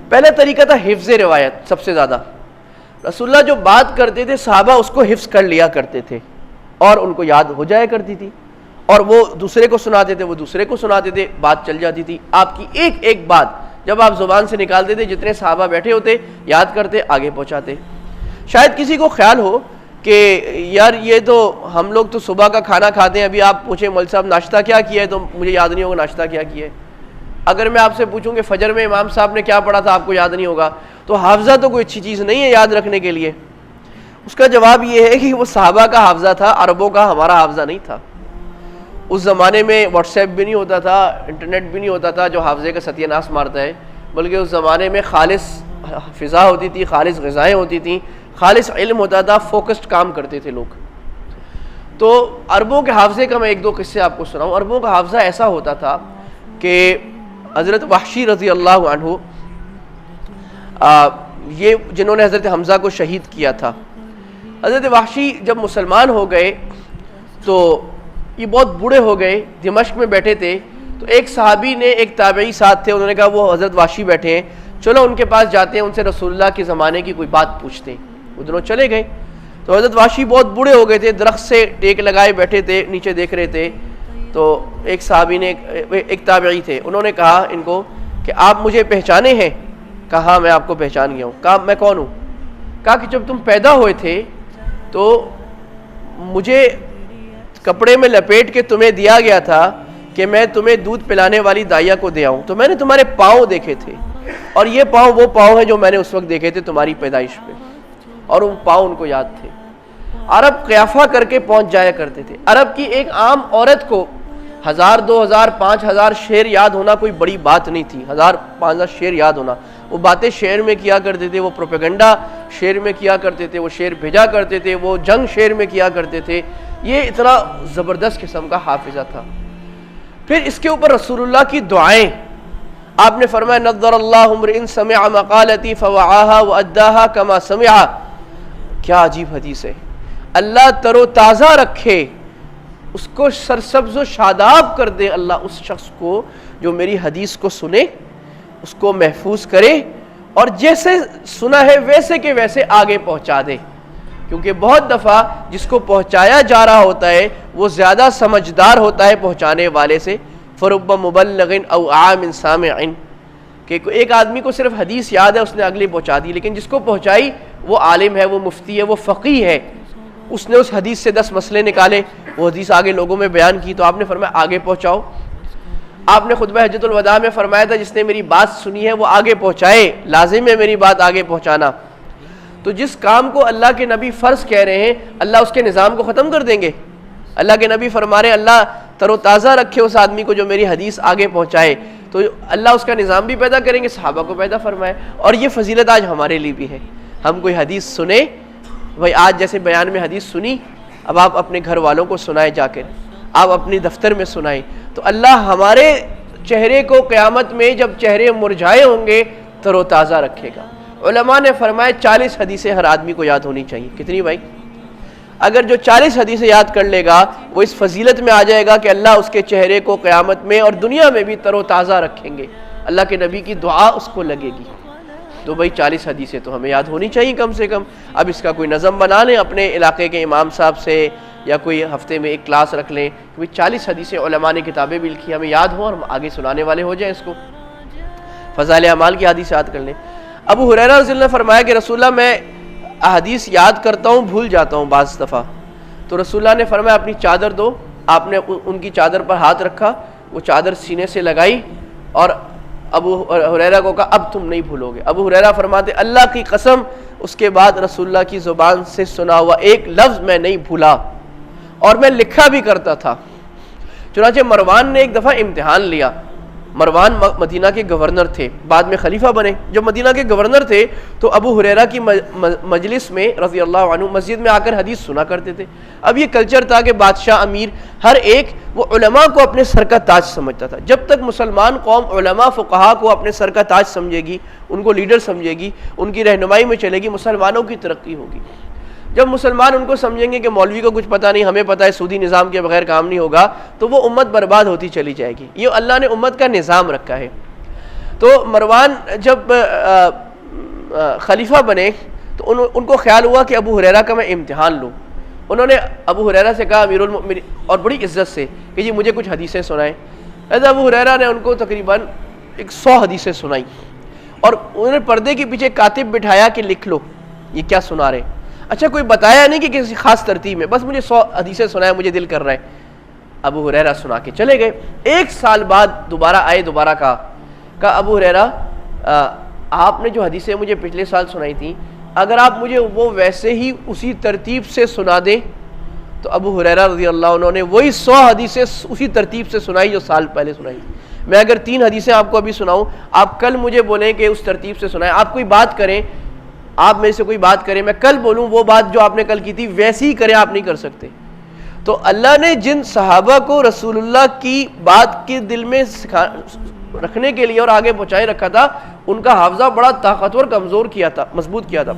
پہلا طریقہ تھا حفظ روایت. سب سے زیادہ رسول اللہ جو بات کرتے تھے صحابہ اس کو حفظ کر لیا کرتے تھے اور ان کو یاد ہو جایا کرتی تھی, اور وہ دوسرے کو سناتے تھے, وہ دوسرے کو سناتے تھے, بات چل جاتی تھی. آپ کی ایک ایک بات جب آپ زبان سے نکالتے تھے, جتنے صحابہ بیٹھے ہوتے یاد کرتے, آگے پہنچاتے. شاید کسی کو خیال ہو کہ یار یہ تو ہم لوگ تو صبح کا کھانا کھاتے ہیں, ابھی آپ پوچھیں مول صاحب ناشتہ کیا کیا ہے, تو مجھے یاد نہیں ہوگا ناشتہ کیا کیا ہے. اگر میں آپ سے پوچھوں کہ فجر میں امام صاحب نے کیا پڑھا تھا, آپ کو یاد نہیں ہوگا. تو حافظہ تو کوئی اچھی چیز نہیں ہے یاد رکھنے کے لیے. اس کا جواب یہ ہے کہ وہ صحابہ کا حافظہ تھا, عربوں کا ہمارا حافظہ نہیں تھا. اس زمانے میں واٹس ایپ بھی نہیں ہوتا تھا, انٹرنیٹ بھی نہیں ہوتا تھا جو حافظے کا ستیہ ناش مارتا ہے, بلکہ اس زمانے میں خالص فضا ہوتی تھی, خالص غذائیں ہوتی تھیں, خالص علم ہوتا تھا, فوکسڈ کام کرتے تھے لوگ. تو عربوں کے حافظے کا میں ایک دو قصے آپ کو سناؤں. عربوں کا حافظہ ایسا ہوتا تھا کہ حضرت وحشی رضی اللہ عنہ, یہ جنہوں نے حضرت حمزہ کو شہید کیا تھا, حضرت وحشی جب مسلمان ہو گئے تو یہ بہت بوڑھے ہو گئے, دمشق میں بیٹھے تھے. تو ایک صحابی نے, ایک تابعی ساتھ تھے, انہوں نے کہا وہ حضرت وحشی بیٹھے ہیں, چلو ان کے پاس جاتے ہیں, ان سے رسول اللہ کے زمانے کی کوئی بات پوچھتے ہیں. وہ دونوں چلے گئے. تو حضرت وحشی بہت بوڑھے ہو گئے تھے, درخت سے ٹیک لگائے بیٹھے تھے, نیچے دیکھ رہے تھے. تو ایک صحابی نے, ایک تابعی تھے, انہوں نے کہا ان کو کہ آپ مجھے پہچانے ہیں؟ کہا ہاں میں آپ کو پہچان گیا ہوں. کہا میں کون ہوں؟ کہا کہ جب تم پیدا ہوئے تھے تو مجھے کپڑے میں لپیٹ کے تمہیں دیا گیا تھا کہ میں تمہیں دودھ پلانے والی دائیا کو دے آؤں, تو میں نے تمہارے پاؤں دیکھے تھے, اور یہ پاؤں وہ پاؤں ہیں جو میں نے اس وقت دیکھے تھے تمہاری پیدائش پہ, اور ان پاؤں ان کو یاد تھے. عرب قیافہ کر کے پہنچ جایا کرتے تھے. عرب کی ایک عام عورت کو 1000 2000 5000 شعر یاد ہونا کوئی بڑی بات نہیں تھی. 1000 5000 شعر یاد ہونا, وہ باتیں شعر میں کیا کرتے تھے, وہ پروپیگنڈا شعر میں کیا کرتے تھے, وہ شعر بھیجا کرتے تھے, وہ جنگ شعر میں کیا کرتے تھے. یہ اتنا زبردست قسم کا حافظہ تھا. پھر اس کے اوپر رسول اللہ کی دعائیں. آپ نے فرمایا نظر اللہ امرئ سمع مقالتی فوعاها واداها كما سمعها. کیا عجیب حدیث ہے. اللہ تر و تازہ رکھے, اس کو سرسبز و شاداب کر دے اللہ اس شخص کو جو میری حدیث کو سنے, اس کو محفوظ کرے, اور جیسے سنا ہے ویسے کے ویسے آگے پہنچا دے. کیونکہ بہت دفعہ جس کو پہنچایا جا رہا ہوتا ہے وہ زیادہ سمجھدار ہوتا ہے پہنچانے والے سے. فرب مبلغ او عام سامع, کہ ایک آدمی کو صرف حدیث یاد ہے, اس نے اگلی پہنچا دی, لیکن جس کو پہنچائی وہ عالم ہے, وہ مفتی ہے, وہ فقیہ ہے, اس نے اس حدیث سے 10 مسئلے نکالے, وہ حدیث آگے لوگوں میں بیان کی, تو آپ نے فرمایا آگے پہنچاؤ. آپ نے خطبہ حجۃ الوداع میں فرمایا تھا جس نے میری بات سنی ہے وہ آگے پہنچائے, لازم ہے میری بات آگے پہنچانا. تو جس کام کو اللہ کے نبی فرض کہہ رہے ہیں, اللہ اس کے نظام کو ختم کر دیں گے. اللہ کے نبی فرما رہے ہیں اللہ تر و تازہ رکھے اس آدمی کو جو میری حدیث آگے پہنچائے, تو اللہ اس کا نظام بھی پیدا کریں گے, صحابہ کو پیدا فرمائے. اور یہ فضیلت آج ہمارے لیے بھی ہے. ہم کوئی حدیث سنیں, بھائی آج جیسے بیان میں حدیث سنی, اب آپ اپنے گھر والوں کو سنائیں, جا کر آپ اپنی دفتر میں سنائیں, تو اللہ ہمارے چہرے کو قیامت میں جب چہرے مرجھائے ہوں گے تر و تازہ رکھے گا. علماء نے فرمایا 40 حدیثیں ہر آدمی کو یاد ہونی چاہیے. کتنی بھائی؟ اگر جو 40 حدیثیں یاد کر لے گا وہ اس فضیلت میں آ جائے گا کہ اللہ اس کے چہرے کو قیامت میں اور دنیا میں بھی تر و تازہ رکھیں گے. اللہ کے نبی کی دعا اس کو لگے گی. تو بھائی 40 حدیثیں تو ہمیں یاد ہونی چاہیے کم سے کم. اب اس کا کوئی نظم بنا لیں اپنے علاقے کے امام صاحب سے, یا کوئی ہفتے میں ایک کلاس رکھ لیں کہ بھائی 40 حدیثیں علماء نے کتابیں بھی لکھی, ہمیں یاد ہوں اور ہم آگے سنانے والے ہو جائیں اس کو. فضائل اعمال کی حدیث یاد کر لیں. ابو ہریرہ رضی اللہ عنہ نے فرمایا کہ رسول اللہ میں حدیث یاد کرتا ہوں بھول جاتا ہوں بعض دفعہ. تو رسول اللہ نے فرمایا اپنی چادر دو. آپ نے ان کی چادر پر ہاتھ رکھا, وہ چادر سینے سے لگائی, اور ابو ہریرہ کو کہا اب تم نہیں بھولو گے. ابو ہریرہ فرماتے اللہ کی قسم اس کے بعد رسول اللہ کی زبان سے سنا ہوا ایک لفظ میں نہیں بھولا, اور میں لکھا بھی کرتا تھا. چنانچہ مروان نے ایک دفعہ امتحان لیا. مروان مدینہ کے گورنر تھے, بعد میں خلیفہ بنے. جب مدینہ کے گورنر تھے تو ابو ہریرہ کی مجلس میں رضی اللہ عنہ مسجد میں آ کر حدیث سنا کرتے تھے. اب یہ کلچر تھا کہ بادشاہ امیر ہر ایک وہ علماء کو اپنے سر کا تاج سمجھتا تھا. جب تک مسلمان قوم علماء فقہا کو اپنے سر کا تاج سمجھے گی, ان کو لیڈر سمجھے گی, ان کی رہنمائی میں چلے گی, مسلمانوں کی ترقی ہوگی. جب مسلمان ان کو سمجھیں گے کہ مولوی کو کچھ پتہ نہیں، ہمیں پتہ ہے سودی نظام کے بغیر کام نہیں ہوگا، تو وہ امت برباد ہوتی چلی جائے گی۔ یہ اللہ نے امت کا نظام رکھا ہے۔ تو مروان جب خلیفہ بنے تو ان کو خیال ہوا کہ ابو ہریرہ کا میں امتحان لوں۔ انہوں نے ابو ہریرہ سے کہا امیر المؤمنین، اور بڑی عزت سے کہ جی مجھے کچھ حدیثیں سنائیں۔ ایسا ابو ہریرہ نے ان کو تقریباً 100 حدیثیں سنائیں، اور انہوں نے پردے کے پیچھے کاتب بٹھایا کہ لکھ لو یہ کیا سنا رہے۔ اچھا کوئی بتایا نہیں کہ کسی خاص ترتیب میں، بس مجھے 100 حدیثیں سنائیں، مجھے دل کر رہا ہے۔ ابو ہریرہ سنا کے چلے گئے۔ 1 سال بعد دوبارہ آئے، دوبارہ کہا ابو ہریرہ آپ نے جو حدیثیں مجھے پچھلے سال سنائی تھیں، اگر آپ مجھے وہ ویسے ہی اسی ترتیب سے سنا دیں۔ تو ابو ہریرہ رضی اللہ عنہ نے وہی 100 حدیثیں اسی ترتیب سے سنائی جو سال پہلے سنائی تھی۔ میں اگر 3 حدیثیں آپ کو ابھی سناؤں، آپ کل مجھے بولیں کہ اس ترتیب سے سنائیں۔ آپ کوئی بات کریں، آپ میں سے کوئی بات کریں، میں کل بولوں وہ بات جو آپ نے کل کی تھی ویسی ہی کریں، آپ نہیں کر سکتے۔ تو اللہ نے جن صحابہ کو رسول اللہ کی بات کے دل میں رکھنے کے لیے اور آگے پہنچائے رکھا تھا، ان کا حافظہ بڑا طاقتور کمزور کیا تھا، مضبوط کیا تھا۔